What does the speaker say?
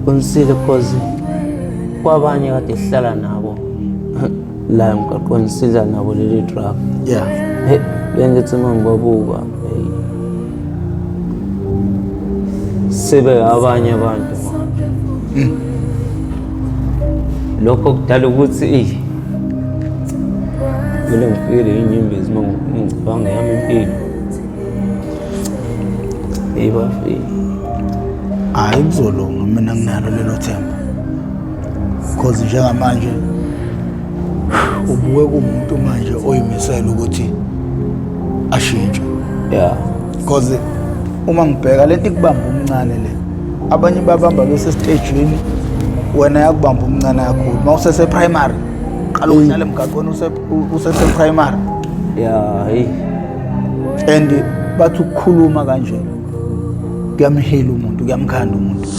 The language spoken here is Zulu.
Unisile cause kwabanye kade sihlala nabo la emgaqweni sidla nabo leli drug. Yeah. Hey, bengithi mangibabuka sebe abanye abantu lokho kudala ukuthi vele ngifikele inyembezi mangicabanga yami impilo ebafi. Hayi kuzolunga, mina nginalo lelo themba. Because njengamanje ubuye kumuntu manje oyimisela ukuthi ashintshe. Yeah. Because uma ngibheka lento ikubamba umncane le, abanye babamba bese stageni, wena yakubamba umncane kakhulu. Mawusese primary, qala ukudlala emgaqweni usese primary. Yeah, hey. And bathi ukukhuluma kanje kuyamhela umuntu, kuyamkhanda umuntu.